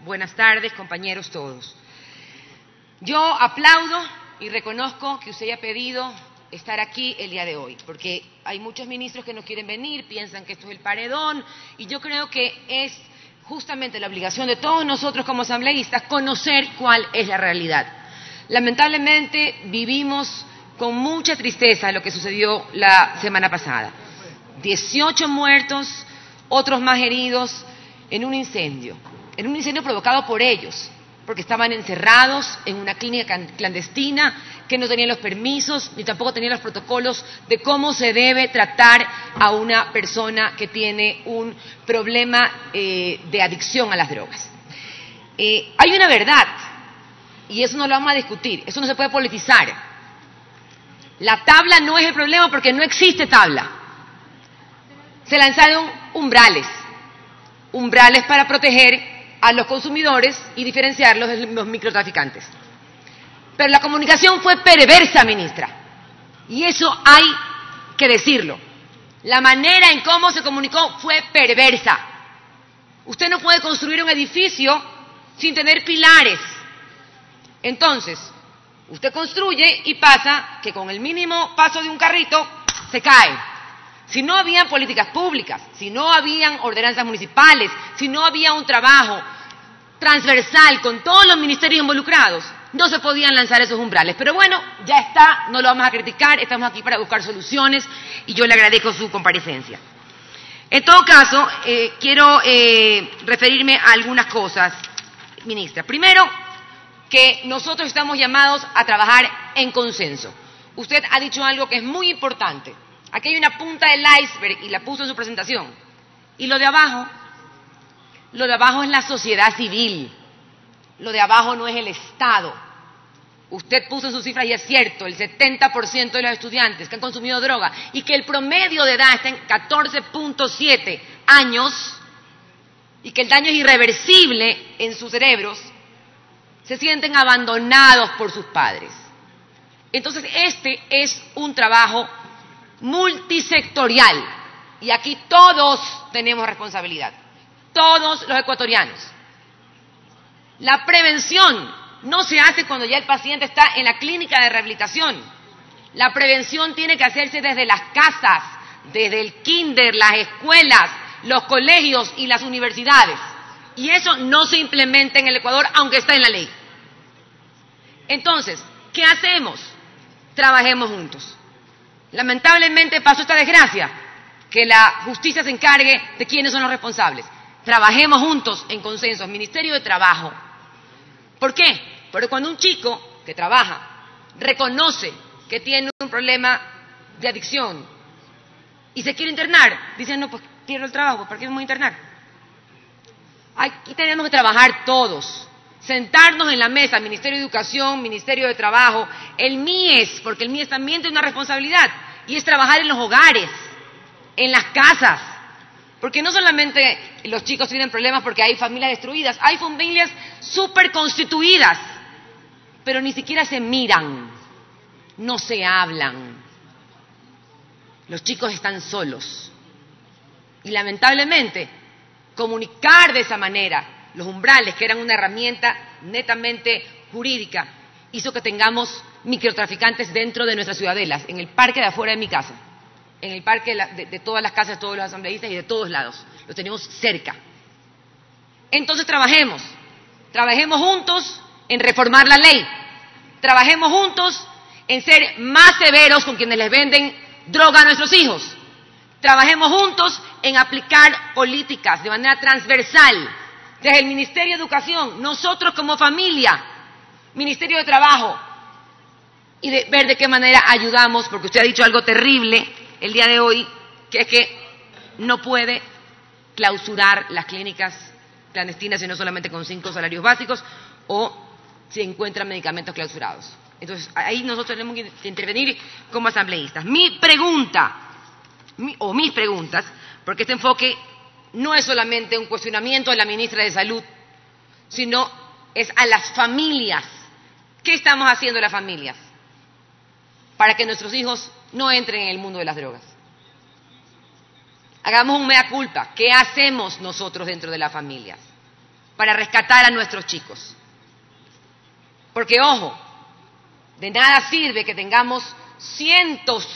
Buenas tardes, compañeros todos. Yo aplaudo y reconozco que usted haya pedido estar aquí el día de hoy, porque hay muchos ministros que no quieren venir, piensan que esto es el paredón, y yo creo que es justamente la obligación de todos nosotros como asambleístas conocer cuál es la realidad. Lamentablemente vivimos con mucha tristeza lo que sucedió la semana pasada. 18 muertos, otros más heridos en un incendio provocado por ellos, porque estaban encerrados en una clínica clandestina que no tenían los permisos ni tampoco tenían los protocolos de cómo se debe tratar a una persona que tiene un problema de adicción a las drogas. Hay una verdad, y eso no lo vamos a discutir, eso no se puede politizar. La tabla no es el problema porque no existe tabla. Se lanzaron umbrales para proteger a los consumidores y diferenciarlos de los microtraficantes. Pero la comunicación fue perversa, ministra, y eso hay que decirlo. La manera en cómo se comunicó fue perversa. Usted no puede construir un edificio sin tener pilares. Entonces, usted construye y pasa que con el mínimo paso de un carrito se cae. Si no habían políticas públicas, si no habían ordenanzas municipales, si no había un trabajo transversal con todos los ministerios involucrados, no se podían lanzar esos umbrales. Pero bueno, ya está, no lo vamos a criticar, estamos aquí para buscar soluciones y yo le agradezco su comparecencia. En todo caso, quiero referirme a algunas cosas, ministra. Primero, que nosotros estamos llamados a trabajar en consenso. Usted ha dicho algo que es muy importante. Aquí hay una punta del iceberg y la puso en su presentación. Y lo de abajo es la sociedad civil. Lo de abajo no es el Estado. Usted puso en sus cifras, y es cierto, el 70% de los estudiantes que han consumido droga y que el promedio de edad está en 14.7 años y que el daño es irreversible en sus cerebros, se sienten abandonados por sus padres. Entonces, este es un trabajo multisectorial y aquí todos tenemos responsabilidad, todos los ecuatorianos. La prevención no se hace cuando ya el paciente está en la clínica de rehabilitación. La prevención tiene que hacerse desde las casas, desde el kinder, las escuelas, los colegios y las universidades. Y eso no se implementa en el Ecuador, aunque está en la ley. Entonces, ¿qué hacemos? Trabajemos juntos. Lamentablemente pasó esta desgracia, que la justicia se encargue de quiénes son los responsables. Trabajemos juntos en consenso, Ministerio de Trabajo. ¿Por qué? Porque cuando un chico que trabaja reconoce que tiene un problema de adicción y se quiere internar, dicen, no, pues quiero el trabajo, ¿para qué me voy a internar? Aquí tenemos que trabajar todos. Sentarnos en la mesa, Ministerio de Educación, Ministerio de Trabajo, el MIES, porque el MIES también tiene una responsabilidad, y es trabajar en los hogares, en las casas, porque no solamente los chicos tienen problemas porque hay familias destruidas, hay familias súper constituidas, pero ni siquiera se miran, no se hablan. Los chicos están solos, y lamentablemente, comunicar de esa manera, los umbrales, que eran una herramienta netamente jurídica, hizo que tengamos microtraficantes dentro de nuestras ciudadelas, en el parque de afuera de mi casa, en el parque de todas las casas de todos los asambleístas y de todos lados. Los tenemos cerca. Entonces trabajemos juntos en reformar la ley, trabajemos juntos en ser más severos con quienes les venden droga a nuestros hijos, trabajemos juntos en aplicar políticas de manera transversal, desde el Ministerio de Educación, nosotros como familia, Ministerio de Trabajo, y de ver de qué manera ayudamos, porque usted ha dicho algo terrible el día de hoy, que es que no puede clausurar las clínicas clandestinas, sino solamente con 5 salarios básicos, o si encuentran medicamentos clausurados. Entonces, ahí nosotros tenemos que intervenir como asambleístas. Mis preguntas, porque este enfoque no es solamente un cuestionamiento a la ministra de Salud, sino es a las familias. ¿Qué estamos haciendo las familias para que nuestros hijos no entren en el mundo de las drogas? Hagamos un mea culpa. ¿Qué hacemos nosotros dentro de las familias? para rescatar a nuestros chicos. Porque, ojo, de nada sirve que tengamos cientos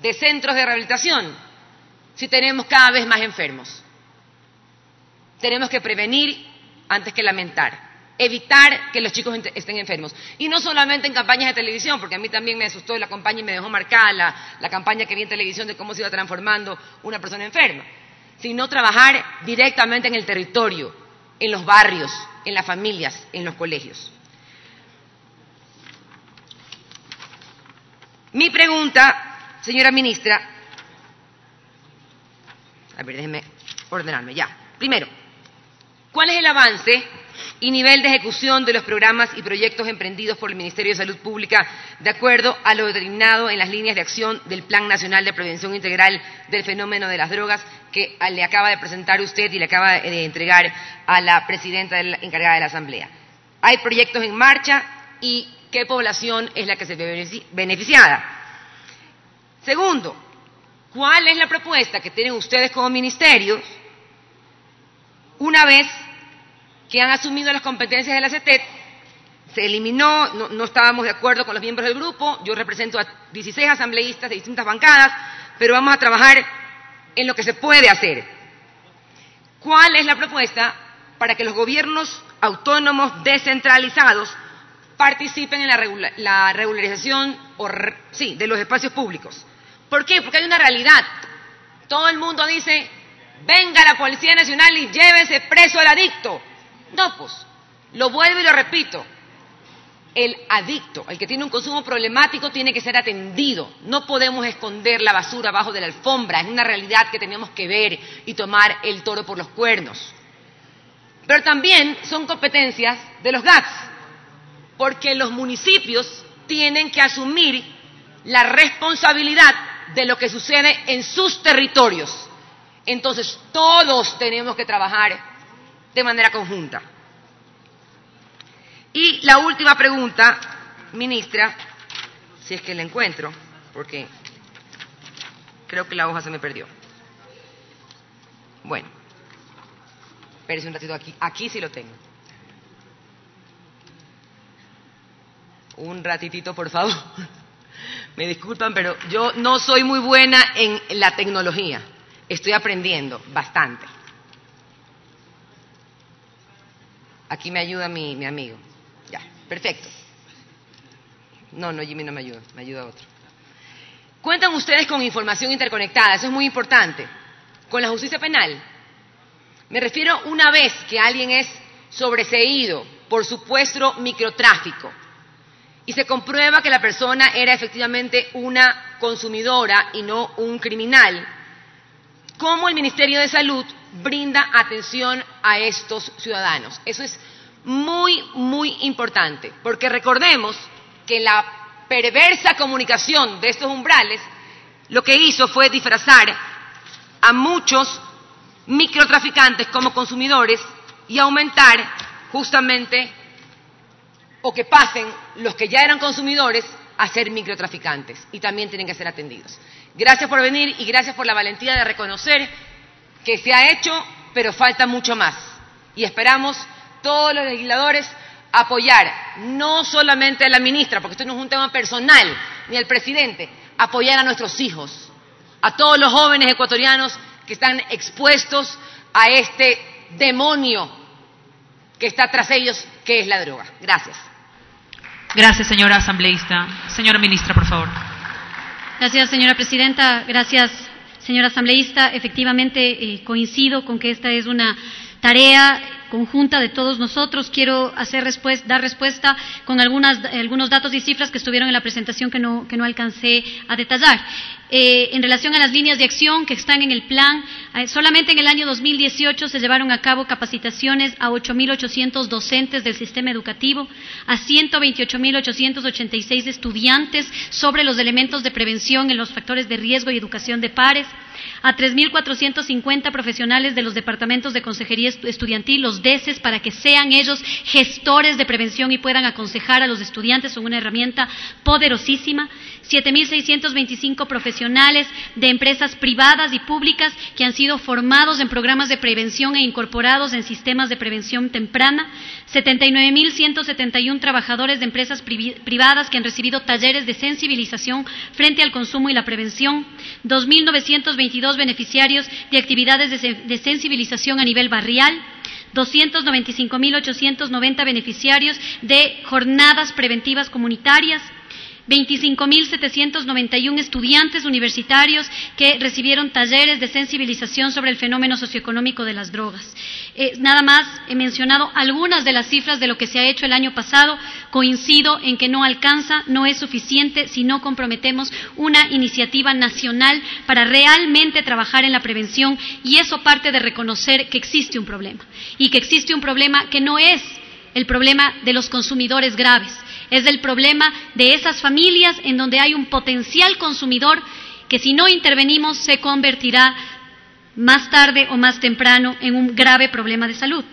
de centros de rehabilitación si tenemos cada vez más enfermos. Tenemos que prevenir antes que lamentar, evitar que los chicos estén enfermos. Y no solamente en campañas de televisión, porque a mí también me asustó la campaña y me dejó marcada la campaña que vi en televisión de cómo se iba transformando una persona enferma, sino trabajar directamente en el territorio, en los barrios, en las familias, en los colegios. Mi pregunta, señora ministra, a ver, déjeme ordenarme ya. Primero, ¿cuál es el avance y nivel de ejecución de los programas y proyectos emprendidos por el Ministerio de Salud Pública de acuerdo a lo determinado en las líneas de acción del Plan Nacional de Prevención Integral del Fenómeno de las Drogas que le acaba de presentar usted y le acaba de entregar a la presidenta encargada de la Asamblea? ¿Hay proyectos en marcha y qué población es la que se ve beneficiada? Segundo, ¿cuál es la propuesta que tienen ustedes como ministerios una vez que han asumido las competencias de la CETET? Se eliminó, no estábamos de acuerdo con los miembros del grupo, yo represento a 16 asambleístas de distintas bancadas, pero vamos a trabajar en lo que se puede hacer. ¿Cuál es la propuesta para que los gobiernos autónomos descentralizados participen en la regularización de los espacios públicos? ¿Por qué? Porque hay una realidad. Todo el mundo dice, venga la Policía Nacional y llévese preso al adicto. No, pues, lo vuelvo y lo repito. El adicto, el que tiene un consumo problemático, tiene que ser atendido. No podemos esconder la basura abajo de la alfombra. Es una realidad que tenemos que ver y tomar el toro por los cuernos. Pero también son competencias de los GACS, porque los municipios tienen que asumir la responsabilidad de lo que sucede en sus territorios. Entonces, todos tenemos que trabajar de manera conjunta. Y la última pregunta, ministra, si es que la encuentro, porque creo que la hoja se me perdió. Bueno, espérese un ratito aquí sí lo tengo. Un ratitito, por favor. Me disculpan, pero yo no soy muy buena en la tecnología. Estoy aprendiendo bastante. Aquí me ayuda mi amigo. Ya, perfecto. No, Jimmy no me ayuda otro. ¿Cuentan ustedes con información interconectada? Eso es muy importante. ¿Con la justicia penal? Me refiero una vez que alguien es sobreseído por supuesto microtráfico y se comprueba que la persona era efectivamente una consumidora y no un criminal, ¿cómo el Ministerio de Salud brinda atención a estos ciudadanos? Eso es muy, muy importante, porque recordemos que la perversa comunicación de estos umbrales lo que hizo fue disfrazar a muchos microtraficantes como consumidores y aumentar justamente o que pasen los que ya eran consumidores a ser microtraficantes y también tienen que ser atendidos. Gracias por venir y gracias por la valentía de reconocer que se ha hecho, pero falta mucho más. Y esperamos todos los legisladores apoyar, no solamente a la ministra, porque esto no es un tema personal, ni al presidente, apoyar a nuestros hijos, a todos los jóvenes ecuatorianos que están expuestos a este demonio que está tras ellos, que es la droga. Gracias. Gracias, señora asambleísta. Señora ministra, por favor. Gracias, señora presidenta. Gracias, señora asambleísta. Efectivamente, coincido con que esta es una tarea conjunta de todos nosotros. Quiero dar respuesta con algunos datos y cifras que estuvieron en la presentación que no alcancé a detallar. En relación a las líneas de acción que están en el plan, solamente en el año 2018 se llevaron a cabo capacitaciones a 8.800 docentes del sistema educativo, a 128.886 estudiantes sobre los elementos de prevención en los factores de riesgo y educación de pares, a 3.450 profesionales de los departamentos de consejería estudiantil, los DECES, para que sean ellos gestores de prevención y puedan aconsejar a los estudiantes. Son una herramienta poderosísima. 7.625 profesionales de empresas privadas y públicas que han sido formados en programas de prevención e incorporados en sistemas de prevención temprana. 79.171 trabajadores de empresas privadas que han recibido talleres de sensibilización frente al consumo y la prevención. 2.922 beneficiarios de actividades de sensibilización a nivel barrial. 295.890 beneficiarios de jornadas preventivas comunitarias. 25.791 estudiantes universitarios que recibieron talleres de sensibilización sobre el fenómeno socioeconómico de las drogas. Nada más he mencionado algunas de las cifras de lo que se ha hecho el año pasado. Coincido en que no alcanza, no es suficiente si no comprometemos una iniciativa nacional para realmente trabajar en la prevención, y eso parte de reconocer que existe un problema, y que existe un problema que no es el problema de los consumidores graves. Es el problema de esas familias en donde hay un potencial consumidor que, si no intervenimos, se convertirá más tarde o más temprano en un grave problema de salud.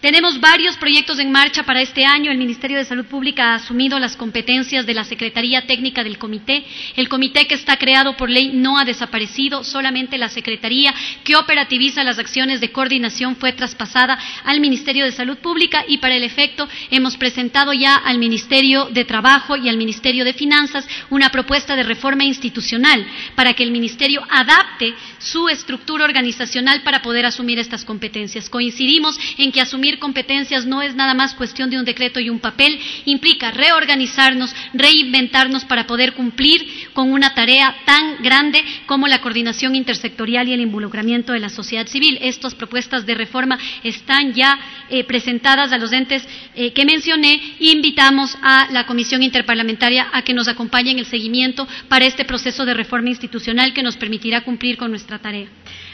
Tenemos varios proyectos en marcha para este año. El Ministerio de Salud Pública ha asumido las competencias de la Secretaría Técnica del Comité. El comité que está creado por ley no ha desaparecido, solamente la Secretaría que operativiza las acciones de coordinación fue traspasada al Ministerio de Salud Pública, y para el efecto hemos presentado ya al Ministerio de Trabajo y al Ministerio de Finanzas una propuesta de reforma institucional para que el Ministerio adapte su estructura organizacional para poder asumir estas competencias. Coincidimos en que asumir competencias no es nada más cuestión de un decreto y un papel, implica reorganizarnos, reinventarnos para poder cumplir con una tarea tan grande como la coordinación intersectorial y el involucramiento de la sociedad civil. Estas propuestas de reforma están ya presentadas a los entes que mencioné. Invitamos a la Comisión Interparlamentaria a que nos acompañe en el seguimiento para este proceso de reforma institucional que nos permitirá cumplir con nuestra tarea.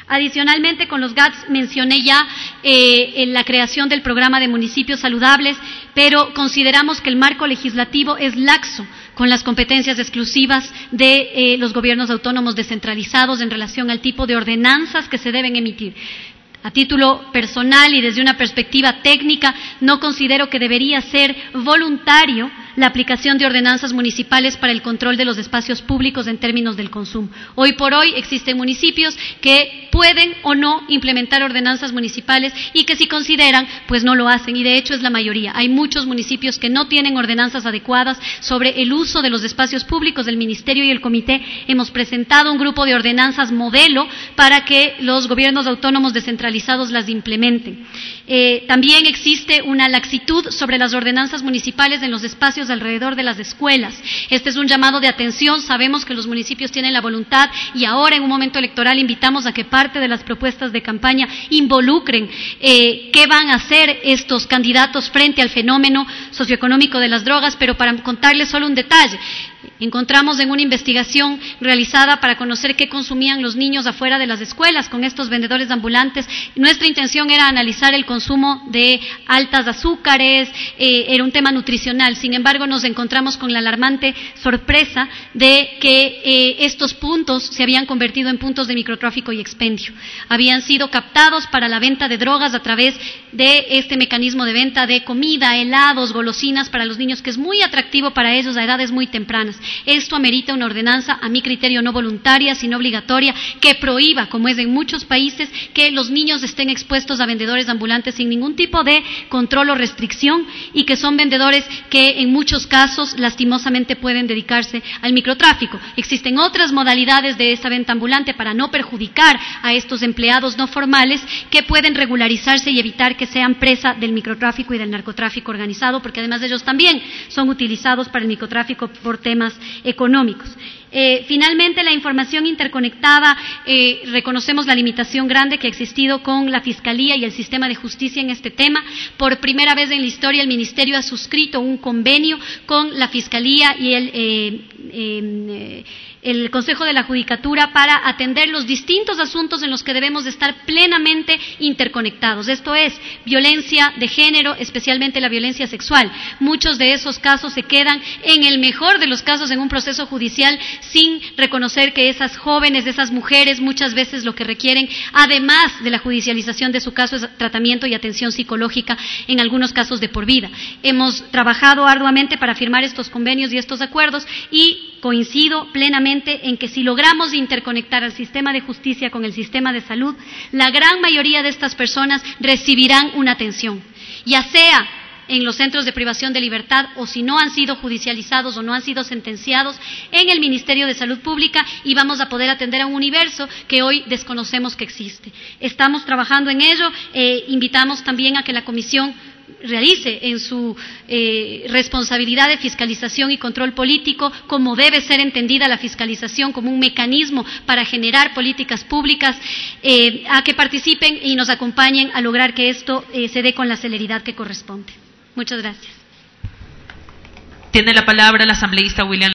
Adicionalmente, con los GATS mencioné ya la creación del programa de municipios saludables, pero consideramos que el marco legislativo es laxo con las competencias exclusivas de los gobiernos autónomos descentralizados en relación al tipo de ordenanzas que se deben emitir. A título personal y desde una perspectiva técnica, no considero que debería ser voluntario la aplicación de ordenanzas municipales para el control de los espacios públicos en términos del consumo. Hoy por hoy existen municipios que pueden o no implementar ordenanzas municipales y que, si consideran, pues no lo hacen, y de hecho es la mayoría. Hay muchos municipios que no tienen ordenanzas adecuadas sobre el uso de los espacios públicos. Del Ministerio y el Comité hemos presentado un grupo de ordenanzas modelo para que los gobiernos autónomos descentralizados las implementen. También existe una laxitud sobre las ordenanzas municipales en los espacios alrededor de las escuelas. Este es un llamado de atención. Sabemos que los municipios tienen la voluntad, y ahora en un momento electoral invitamos a que parte de las propuestas de campaña involucren qué van a hacer estos candidatos frente al fenómeno socioeconómico de las drogas. Pero para contarles solo un detalle, encontramos en una investigación realizada para conocer qué consumían los niños afuera de las escuelas con estos vendedores ambulantes. Nuestra intención era analizar el consumo de altas azúcares, era un tema nutricional. Sin embargo, nos encontramos con la alarmante sorpresa de que estos puntos se habían convertido en puntos de microtráfico y expendio. Habían sido captados para la venta de drogas a través de este mecanismo de venta de comida, helados, golosinas para los niños, que es muy atractivo para ellos a edades muy tempranas. Esto amerita una ordenanza, a mi criterio, no voluntaria, sino obligatoria, que prohíba, como es en muchos países, que los niños estén expuestos a vendedores ambulantes sin ningún tipo de control o restricción, y que son vendedores que en muchos casos lastimosamente pueden dedicarse al microtráfico. Existen otras modalidades de esa venta ambulante para no perjudicar a estos empleados no formales, que pueden regularizarse y evitar que sean presa del microtráfico y del narcotráfico organizado, porque además ellos también son utilizados para el microtráfico por temas económicos. Finalmente, la información interconectada. Reconocemos la limitación grande que ha existido con la Fiscalía y el sistema de justicia en este tema. Por primera vez en la historia, el Ministerio ha suscrito un convenio con la Fiscalía y el Consejo de la Judicatura para atender los distintos asuntos en los que debemos de estar plenamente interconectados. Esto es, violencia de género, especialmente la violencia sexual. Muchos de esos casos se quedan, en el mejor de los casos, en un proceso judicial sin reconocer que esas jóvenes, esas mujeres, muchas veces lo que requieren, además de la judicialización de su caso, es tratamiento y atención psicológica, en algunos casos de por vida. Hemos trabajado arduamente para firmar estos convenios y estos acuerdos y coincido plenamente en que si logramos interconectar al sistema de justicia con el sistema de salud, la gran mayoría de estas personas recibirán una atención, ya sea en los centros de privación de libertad o si no han sido judicializados o no han sido sentenciados en el Ministerio de Salud Pública, y vamos a poder atender a un universo que hoy desconocemos que existe. Estamos trabajando en ello, invitamos también a que la Comisión realice en su responsabilidad de fiscalización y control político, como debe ser entendida la fiscalización como un mecanismo para generar políticas públicas, a que participen y nos acompañen a lograr que esto se dé con la celeridad que corresponde. Muchas gracias. Tiene la palabra el asambleísta William